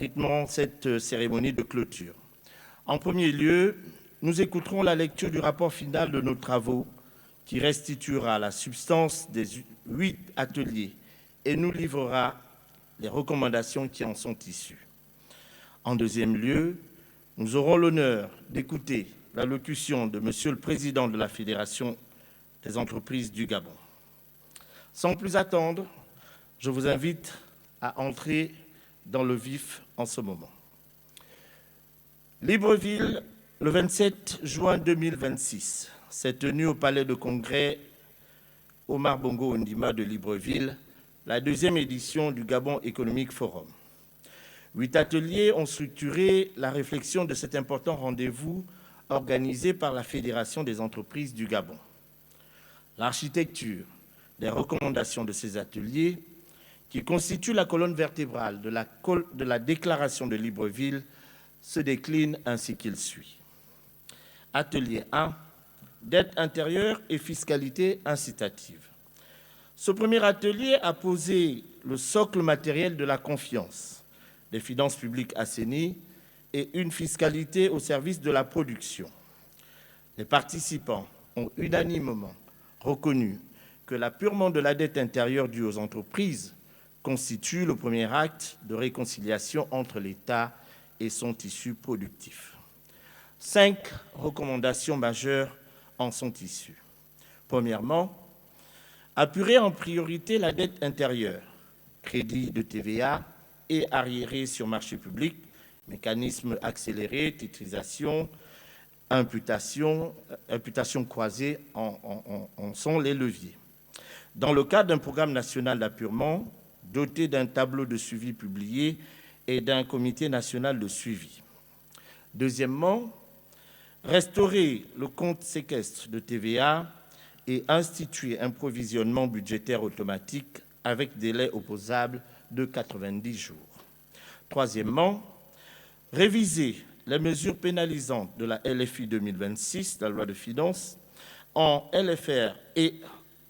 rythmeront cette cérémonie de clôture. En premier lieu, nous écouterons la lecture du rapport final de nos travaux qui restituera la substance des 8 ateliers et nous livrera les recommandations qui en sont issues. En deuxième lieu, nous aurons l'honneur d'écouter l'allocution de Monsieur le Président de la Fédération des entreprises du Gabon. Sans plus attendre, je vous invite à entrer dans le vif en ce moment. Libreville, le 27 juin 2026, s'est tenue au Palais de Congrès Omar Bongo Ondimba de Libreville, la deuxième édition du Gabon Economic Forum. 8 ateliers ont structuré la réflexion de cet important rendez-vous organisé par la Fédération des entreprises du Gabon. L'architecture des recommandations de ces ateliers, qui constituent la colonne vertébrale de la déclaration de Libreville, se décline ainsi qu'il suit. Atelier 1, dette intérieure et fiscalité incitative. Ce premier atelier a posé le socle matériel de la confiance, des finances publiques assainies et une fiscalité au service de la production. Les participants ont unanimement reconnu que l'apurement de la dette intérieure due aux entreprises constitue le premier acte de réconciliation entre l'État et son tissu productif. 5 recommandations majeures en sont issues. Premièrement, apurer en priorité la dette intérieure, crédit de TVA et arriérés sur marché public, mécanisme accéléré, titrisation, imputation croisée en sont les leviers. Dans le cadre d'un programme national d'appurement, doté d'un tableau de suivi publié et d'un comité national de suivi. Deuxièmement, restaurer le compte séquestre de TVA et instituer un provisionnement budgétaire automatique avec délai opposable de 90 jours. Troisièmement, réviser les mesures pénalisantes de la LFI 2026, la loi de finances, en LFR et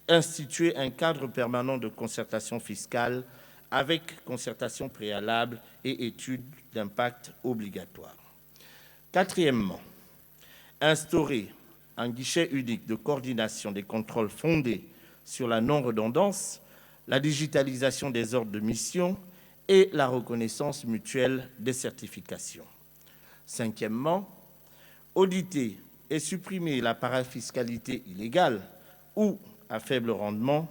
instituer un cadre permanent de concertation fiscale avec concertation préalable et étude d'impact obligatoire. Quatrièmement, instaurer un guichet unique de coordination des contrôles fondés sur la non-redondance, la digitalisation des ordres de mission et la reconnaissance mutuelle des certifications. Cinquièmement, auditer et supprimer la parafiscalité illégale ou à faible rendement,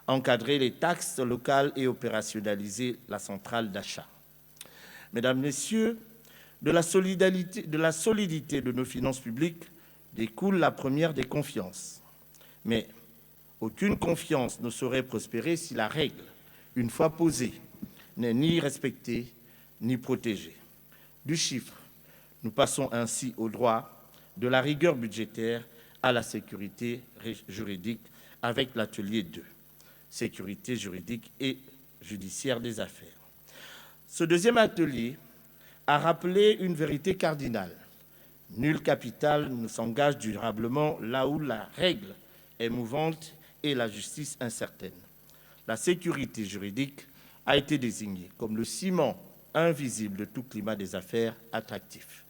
encadrer les taxes locales et opérationnaliser la centrale d'achat. Mesdames, Messieurs, de la solidité de nos finances publiques découle la première des confiances. Mais aucune confiance ne saurait prospérer si la règle, une fois posée, n'est ni respectée ni protégée. Du chiffre, nous passons ainsi au droit, de la rigueur budgétaire à la sécurité juridique avec l'atelier 2, sécurité juridique et judiciaire des affaires. Ce deuxième atelier a rappelé une vérité cardinale. Nul capital ne s'engage durablement là où la règle est mouvante et la justice incertaine. La sécurité juridique a été désignée comme le ciment invisible de tout climat des affaires attractif.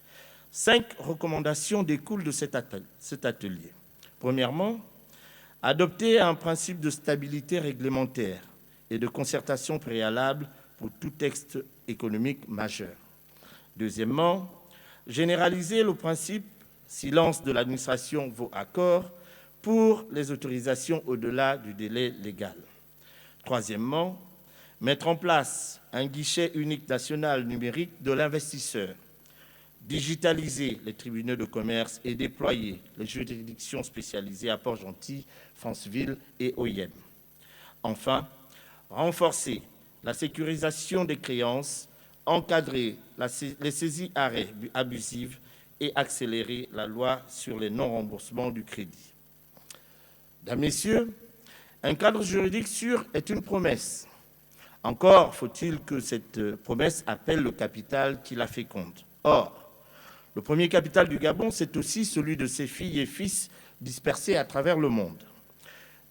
5 recommandations découlent de cet atelier. Premièrement, adopter un principe de stabilité réglementaire et de concertation préalable pour tout texte économique majeur. Deuxièmement, généraliser le principe « silence de l'administration vaut accord » pour les autorisations au-delà du délai légal. Troisièmement, mettre en place un guichet unique national numérique de l'investisseur, digitaliser les tribunaux de commerce et déployer les juridictions spécialisées à Port-Gentil, Franceville et OIM. Enfin, renforcer la sécurisation des créances, encadrer les saisies arrêts abusives et accélérer la loi sur les non-remboursements du crédit. Mesdames, Messieurs, un cadre juridique sûr est une promesse. Encore faut-il que cette promesse appelle le capital qui la féconde. Or, le premier capital du Gabon, c'est aussi celui de ses filles et fils dispersés à travers le monde.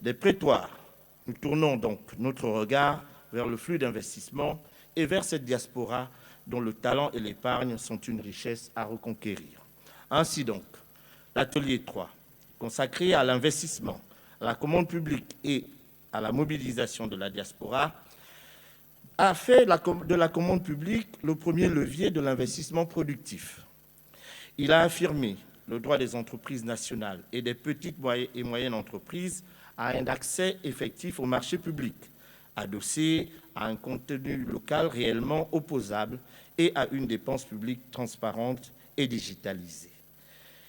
Des prétoires, nous tournons donc notre regard vers le flux d'investissement et vers cette diaspora dont le talent et l'épargne sont une richesse à reconquérir. Ainsi donc, l'atelier 3, consacré à l'investissement, à la commande publique et à la mobilisation de la diaspora, a fait de la commande publique le premier levier de l'investissement productif. Il a affirmé le droit des entreprises nationales et des petites et moyennes entreprises à un accès effectif au marché public, adossé à un contenu local réellement opposable et à une dépense publique transparente et digitalisée.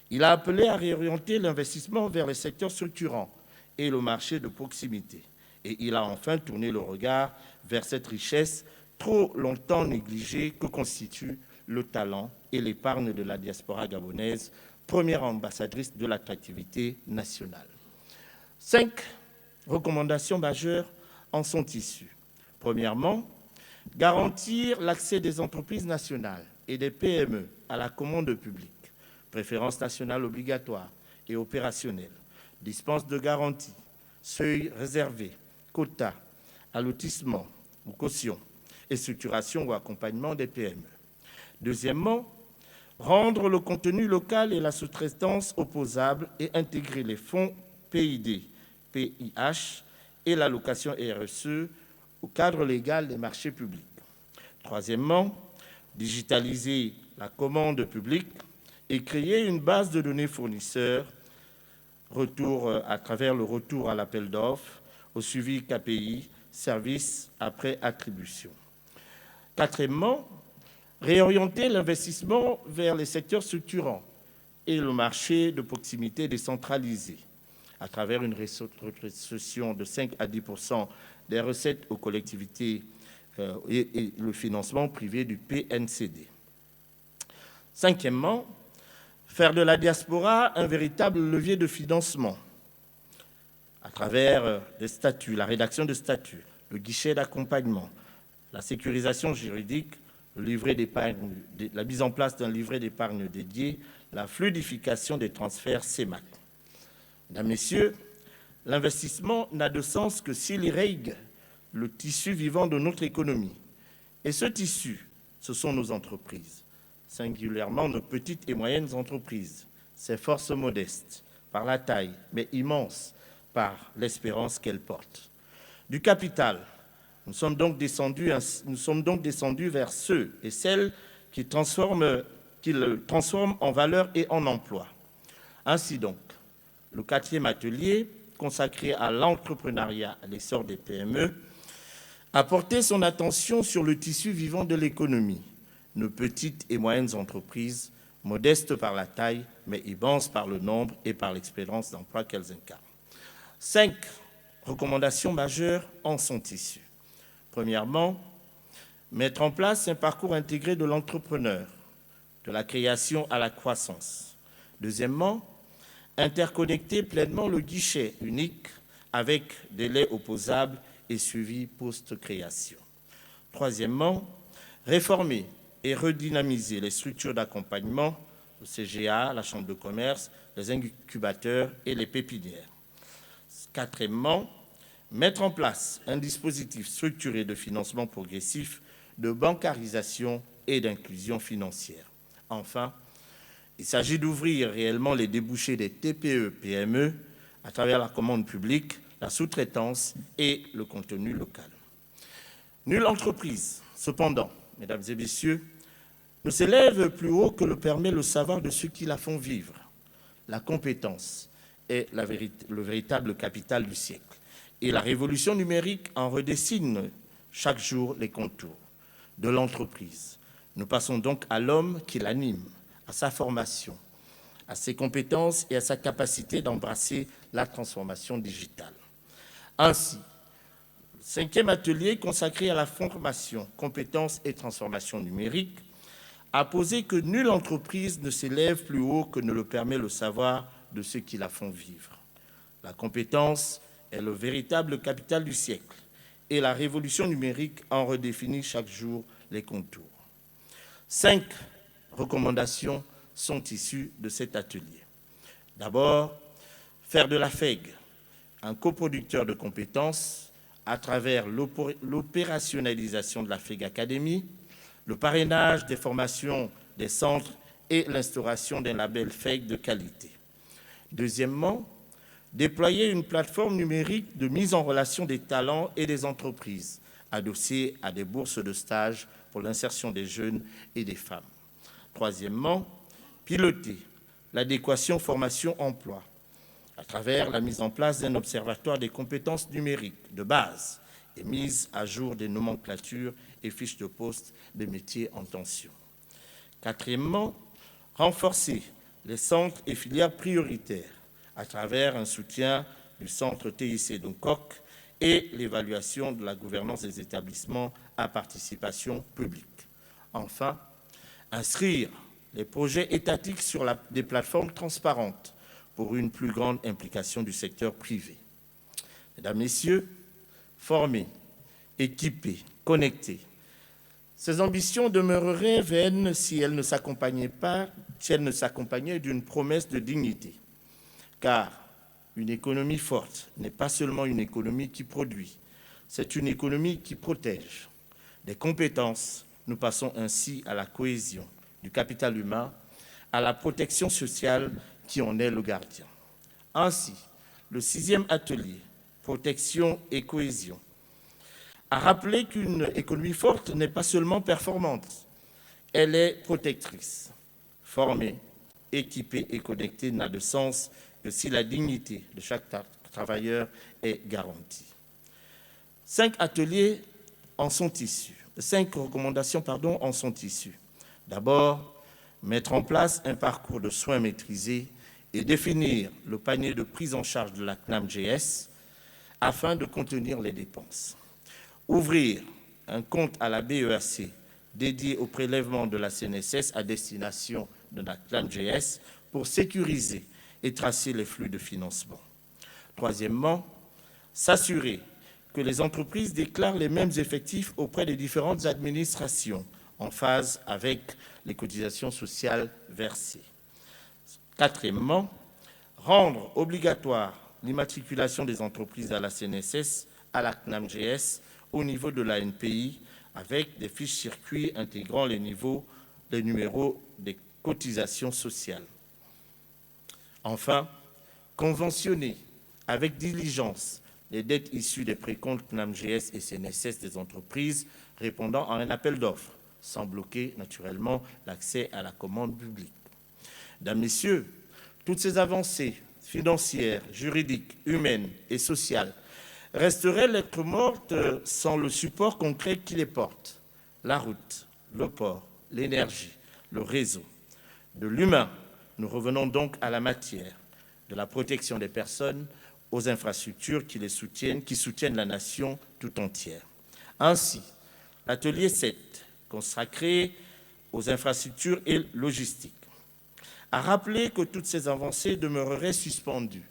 Il a appelé à réorienter l'investissement vers les secteurs structurants et le marché de proximité. Et il a enfin tourné le regard vers cette richesse trop longtemps négligée que constitue le talent et l'épargne de la diaspora gabonaise, première ambassadrice de l'attractivité nationale. 5 recommandations majeures en sont issues. Premièrement, garantir l'accès des entreprises nationales et des PME à la commande publique, préférence nationale obligatoire et opérationnelle, dispense de garantie, seuil réservé, quotas, allotissement ou caution et structuration ou accompagnement des PME. Deuxièmement, rendre le contenu local et la sous-traitance opposables et intégrer les fonds PID, PIH et l'allocation RSE au cadre légal des marchés publics. Troisièmement, digitaliser la commande publique et créer une base de données fournisseurs à travers le retour à l'appel d'offres, au suivi KPI, service après attribution. Quatrièmement, réorienter l'investissement vers les secteurs structurants et le marché de proximité décentralisé à travers une rétrocession de 5 à 10% des recettes aux collectivités et le financement privé du PNCD. Cinquièmement, faire de la diaspora un véritable levier de financement à travers des statuts, la rédaction de statuts, le guichet d'accompagnement, la sécurisation juridique, le livret d'épargne, la mise en place d'un livret d'épargne dédié, la fluidification des transferts CEMAC. Mesdames, Messieurs, l'investissement n'a de sens que s'il irrigue le tissu vivant de notre économie. Et ce tissu, ce sont nos entreprises, singulièrement nos petites et moyennes entreprises, ces forces modestes, par la taille, mais immenses par l'espérance qu'elles portent. Du capital, nous sommes donc descendus vers ceux et celles qui le transforment en valeur et en emploi. Ainsi donc, le 4e atelier, consacré à l'entrepreneuriat, à l'essor des PME, a porté son attention sur le tissu vivant de l'économie, nos petites et moyennes entreprises, modestes par la taille, mais immenses par le nombre et par l'expérience d'emploi qu'elles incarnent. 5 recommandations majeures en sont issues. Premièrement, mettre en place un parcours intégré de l'entrepreneur, de la création à la croissance. Deuxièmement, interconnecter pleinement le guichet unique avec délai opposable et suivi post-création. Troisièmement, réformer et redynamiser les structures d'accompagnement, le CGA, la Chambre de commerce, les incubateurs et les pépinières. Quatrièmement, mettre en place un dispositif structuré de financement progressif, de bancarisation et d'inclusion financière. Enfin, il s'agit d'ouvrir réellement les débouchés des TPE-PME à travers la commande publique, la sous-traitance et le contenu local. Nulle entreprise, cependant, mesdames et messieurs, ne s'élève plus haut que le permet le savoir de ceux qui la font vivre. La compétence est le véritable capital du siècle. Et la révolution numérique en redessine chaque jour les contours de l'entreprise. Nous passons donc à l'homme qui l'anime, à sa formation, à ses compétences et à sa capacité d'embrasser la transformation digitale. Ainsi, le 5e atelier consacré à la formation, compétences et transformation numérique a posé que nulle entreprise ne s'élève plus haut que ne le permet le savoir de ceux qui la font vivre. La compétence est le véritable capital du siècle et la révolution numérique en redéfinit chaque jour les contours. 5 recommandations sont issues de cet atelier. D'abord, faire de la FEG un coproducteur de compétences à travers l'opérationnalisation de la FEG Academy, le parrainage des formations des centres et l'instauration d'un label FEC de qualité. Deuxièmement, déployer une plateforme numérique de mise en relation des talents et des entreprises, adossée à des bourses de stage pour l'insertion des jeunes et des femmes. Troisièmement, piloter l'adéquation formation-emploi à travers la mise en place d'un observatoire des compétences numériques de base et mise à jour des nomenclatures et fiches de poste des métiers en tension. Quatrièmement, renforcer les centres et filières prioritaires à travers un soutien du centre TIC Duncoc et l'évaluation de la gouvernance des établissements à participation publique. Enfin, inscrire les projets étatiques sur des plateformes transparentes pour une plus grande implication du secteur privé. Mesdames, Messieurs, former, équiper, connecter. Ces ambitions demeureraient vaines si elles ne s'accompagnaient d'une promesse de dignité. Car une économie forte n'est pas seulement une économie qui produit, c'est une économie qui protège. Des compétences, nous passons ainsi à la cohésion du capital humain, à la protection sociale qui en est le gardien. Ainsi, le 6e atelier, protection et cohésion, a rappelé qu'une économie forte n'est pas seulement performante, elle est protectrice. Formée, équipée et connectée n'a de sens que si la dignité de chaque travailleur est garantie. 5 ateliers en sont issus, 5 recommandations en sont issues. D'abord, mettre en place un parcours de soins maîtrisé et définir le panier de prise en charge de la CNAM-GS afin de contenir les dépenses. Ouvrir un compte à la BEAC dédié au prélèvement de la CNSS à destination de la CNAM-GS pour sécuriser et tracer les flux de financement. Troisièmement, s'assurer que les entreprises déclarent les mêmes effectifs auprès des différentes administrations en phase avec les cotisations sociales versées. Quatrièmement, rendre obligatoire l'immatriculation des entreprises à la CNSS, à la CNAM-GS, au niveau de la NPI, avec des fiches circuits intégrant les numéros des cotisations sociales. Enfin, conventionner avec diligence les dettes issues des précomptes CNAM-GS et CNSS des entreprises répondant à un appel d'offres, sans bloquer naturellement l'accès à la commande publique. Mesdames, Messieurs, toutes ces avancées financières, juridiques, humaines et sociales resteraient lettres mortes sans le support concret qui les porte. La route, le port, l'énergie, le réseau. De l'humain, nous revenons donc à la matière, de la protection des personnes aux infrastructures qui soutiennent la nation tout entière. Ainsi, l'atelier 7, consacré aux infrastructures et logistiques, a rappelé que toutes ces avancées demeureraient suspendues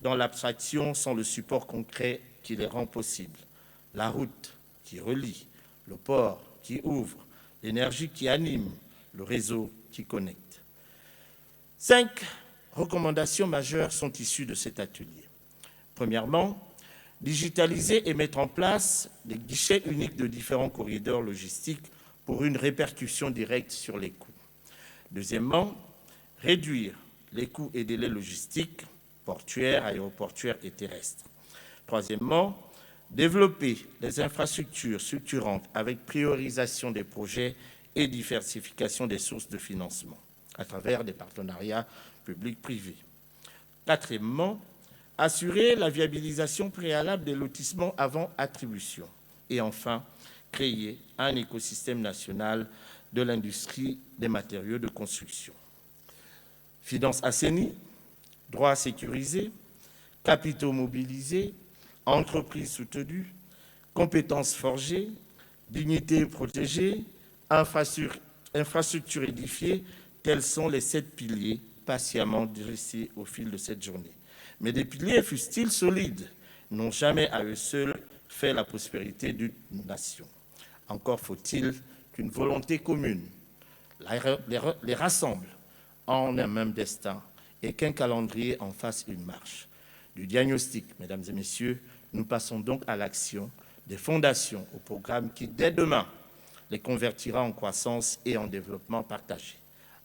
dans l'abstraction sans le support concret qui les rend possibles. La route qui relie, le port qui ouvre, l'énergie qui anime, le réseau qui connecte. 5 recommandations majeures sont issues de cet atelier. Premièrement, digitaliser et mettre en place des guichets uniques de différents corridors logistiques pour une répercussion directe sur les coûts. Deuxièmement, réduire les coûts et délais logistiques, portuaires, aéroportuaires et terrestres. Troisièmement, développer les infrastructures structurantes avec priorisation des projets et diversification des sources de financement à travers des partenariats publics-privés. Quatrièmement, assurer la viabilisation préalable des lotissements avant attribution. Et enfin, créer un écosystème national de l'industrie des matériaux de construction. Finances assainies, droits sécurisés, capitaux mobilisés, entreprises soutenues, compétences forgées, dignité protégée, infrastructures édifiées, tels sont les 7 piliers patiemment dressés au fil de cette journée. Mais des piliers, fussent-ils solides, n'ont jamais à eux seuls fait la prospérité d'une nation. Encore faut-il qu'une volonté commune les rassemble en un même destin et qu'un calendrier en fasse une marche. Du diagnostic, mesdames et messieurs, nous passons donc à l'action, des fondations au programme qui, dès demain, les convertira en croissance et en développement partagé.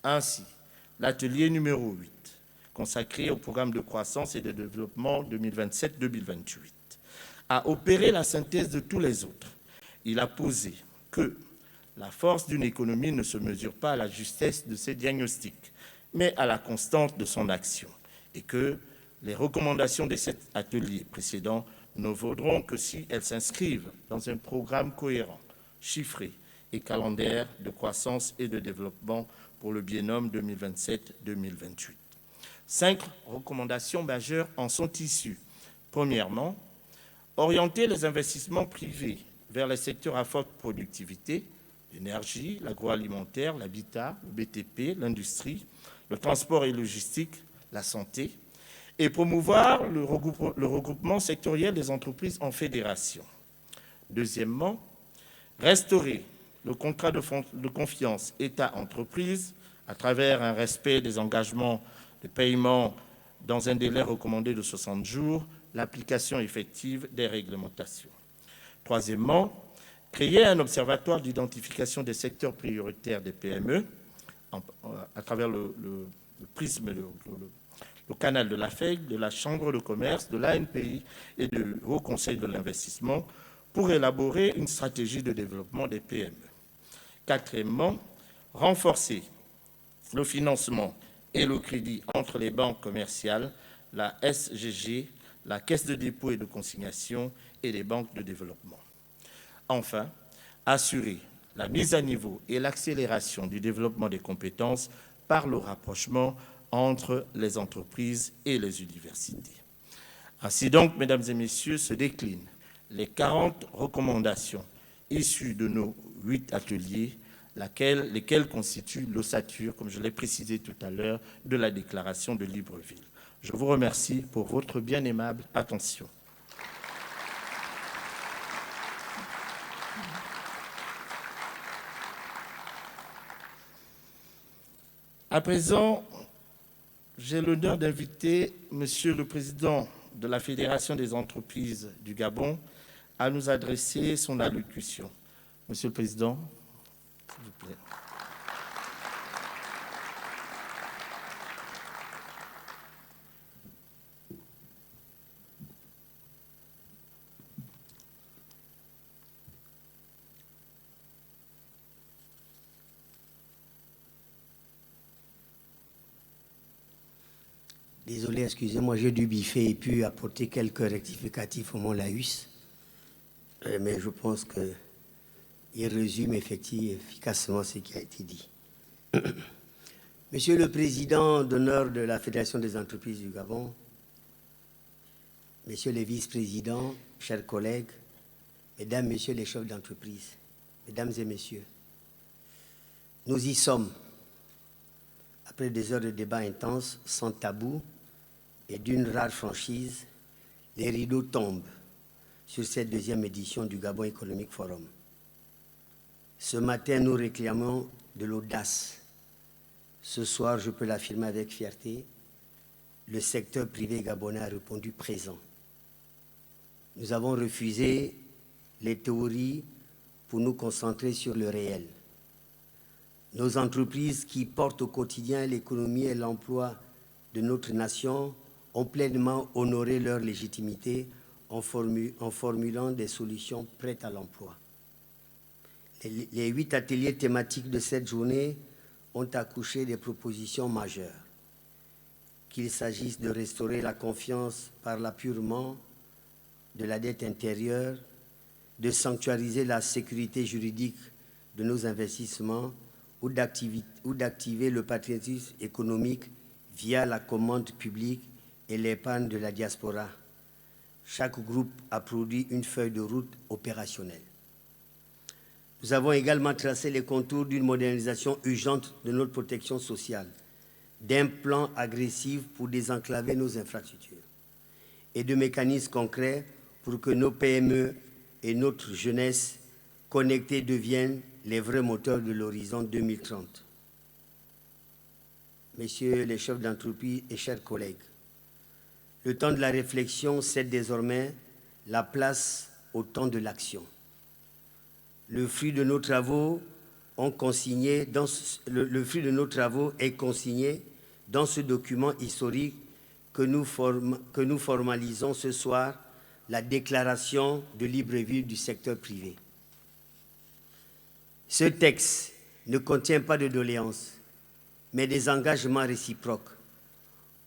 Ainsi, l'atelier numéro 8, consacré au programme de croissance et de développement 2027-2028, a opéré la synthèse de tous les autres. Il a posé que la force d'une économie ne se mesure pas à la justesse de ses diagnostics, mais à la constance de son action, et que les recommandations de cet atelier précédent ne vaudront que si elles s'inscrivent dans un programme cohérent, chiffré et calendaire de croissance et de développement pour le biennum 2027-2028. 5 recommandations majeures en sont issues. Premièrement, orienter les investissements privés vers les secteurs à forte productivité, l'énergie, l'agroalimentaire, l'habitat, le BTP, l'industrie, le transport et logistique, la santé, et promouvoir le regroupement sectoriel des entreprises en fédération. Deuxièmement, restaurer le contrat de confiance État-entreprise à travers un respect des engagements de paiement dans un délai recommandé de 60 jours, l'application effective des réglementations. Troisièmement, créer un observatoire d'identification des secteurs prioritaires des PME à travers le prisme, le canal de la FEC, de la Chambre de commerce, de l'ANPI et du Haut Conseil de l'investissement pour élaborer une stratégie de développement des PME. Quatrièmement, renforcer le financement et le crédit entre les banques commerciales, la SGG, la Caisse de dépôt et de consignation et les banques de développement. Enfin, assurer la mise à niveau et l'accélération du développement des compétences par le rapprochement entre les entreprises et les universités. Ainsi donc, mesdames et messieurs, se déclinent les 40 recommandations issues de nos 8 ateliers, lesquels constituent l'ossature, comme je l'ai précisé tout à l'heure, de la déclaration de Libreville. Je vous remercie pour votre bien aimable attention. À présent, j'ai l'honneur d'inviter Monsieur le Président de la Fédération des entreprises du Gabon à nous adresser son allocution. Monsieur le Président, s'il vous plaît. Désolé, excusez-moi, j'ai dû biffer et puis apporter quelques rectificatifs au Mont-Laüs. Mais je pense qu'il résume efficacement ce qui a été dit. Monsieur le Président d'honneur de la Fédération des entreprises du Gabon, Messieurs les vice-présidents, chers collègues, Mesdames, Messieurs les chefs d'entreprise, Mesdames et Messieurs, nous y sommes. Après des heures de débat intenses, sans tabou et d'une rare franchise, les rideaux tombent sur cette deuxième édition du Gabon Economic Forum. Ce matin, nous réclamons de l'audace. Ce soir, je peux l'affirmer avec fierté, le secteur privé gabonais a répondu présent. Nous avons refusé les théories pour nous concentrer sur le réel. Nos entreprises qui portent au quotidien l'économie et l'emploi de notre nation ont pleinement honoré leur légitimité en formulant des solutions prêtes à l'emploi. Les 8 ateliers thématiques de cette journée ont accouché des propositions majeures. Qu'il s'agisse de restaurer la confiance par l'apurement de la dette intérieure, de sanctuariser la sécurité juridique de nos investissements ou d'activer le patriotisme économique via la commande publique et l'épargne de la diaspora. Chaque groupe a produit une feuille de route opérationnelle. Nous avons également tracé les contours d'une modernisation urgente de notre protection sociale, d'un plan agressif pour désenclaver nos infrastructures et de mécanismes concrets pour que nos PME et notre jeunesse connectée deviennent les vrais moteurs de l'horizon 2030. Messieurs les chefs d'entreprise et chers collègues, le temps de la réflexion cède désormais la place au temps de l'action. Le fruit de nos travaux est consigné dans ce document historique que nous formalisons ce soir, la déclaration de Libreville du secteur privé. Ce texte ne contient pas de doléances, mais des engagements réciproques.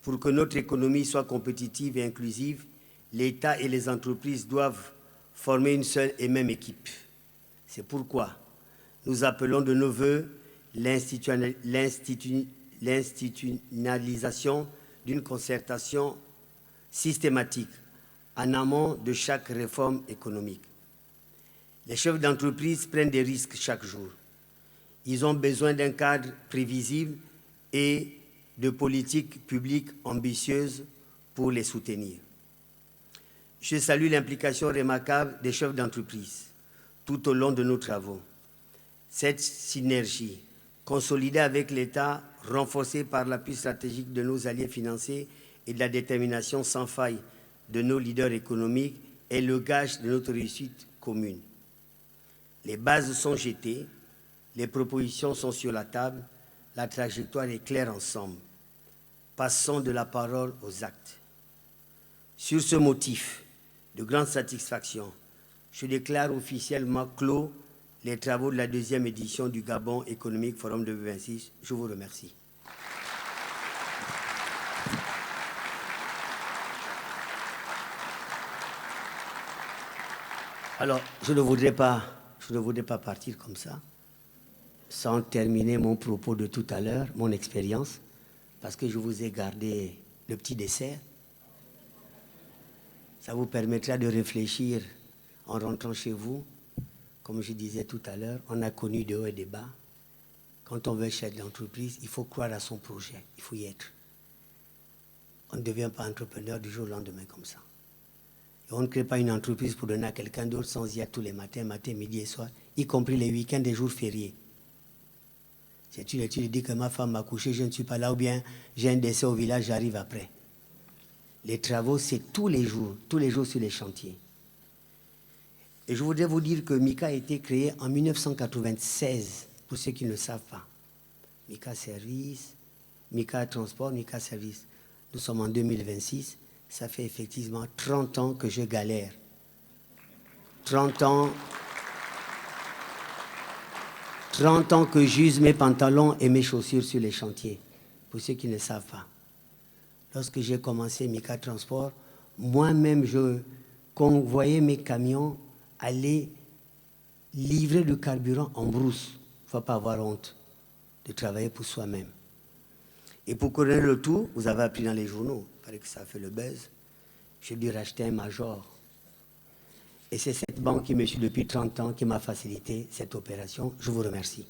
Pour que notre économie soit compétitive et inclusive, l'État et les entreprises doivent former une seule et même équipe. C'est pourquoi nous appelons de nos vœux l'institutionnalisation d'une concertation systématique en amont de chaque réforme économique. Les chefs d'entreprise prennent des risques chaque jour. Ils ont besoin d'un cadre prévisible et de politiques publiques ambitieuses pour les soutenir. Je salue l'implication remarquable des chefs d'entreprise tout au long de nos travaux. Cette synergie, consolidée avec l'État, renforcée par l'appui stratégique de nos alliés financiers et de la détermination sans faille de nos leaders économiques, est le gage de notre réussite commune. Les bases sont jetées, les propositions sont sur la table, la trajectoire est claire ensemble. Passons de la parole aux actes. Sur ce motif de grande satisfaction, je déclare officiellement clos les travaux de la deuxième édition du Gabon Economic Forum 2026. Je vous remercie. Alors, je ne voudrais pas partir comme ça, sans terminer mon propos de tout à l'heure, mon expérience, parce que je vous ai gardé le petit dessert. Ça vous permettra de réfléchir en rentrant chez vous. Comme je disais tout à l'heure, on a connu de hauts et des bas. Quand on veut être chef d'entreprise, il faut croire à son projet, il faut y être. On ne devient pas entrepreneur du jour au lendemain comme ça. Et on ne crée pas une entreprise pour donner à quelqu'un d'autre sans y être tous les matins, midi et soir, y compris les week-ends et jours fériés. Si tu dis que ma femme m'a couché, je ne suis pas là, ou bien j'ai un décès au village, j'arrive après. Les travaux, c'est tous les jours sur les chantiers. Et je voudrais vous dire que MICA a été créé en 1996, pour ceux qui ne le savent pas. MICA Service, MICA Transport, MICA Service. Nous sommes en 2026, ça fait effectivement 30 ans que je galère. 30 ans que j'use mes pantalons et mes chaussures sur les chantiers, pour ceux qui ne savent pas. Lorsque j'ai commencé MICA Transport, moi-même, je convoyais mes camions aller livrer le carburant en brousse. Il ne faut pas avoir honte de travailler pour soi-même. Et pour connaître le tout, vous avez appris dans les journaux, il paraît que ça a fait le buzz, j'ai dû racheter un Major. Et c'est cette banque qui me suit depuis 30 ans qui m'a facilité cette opération. Je vous remercie.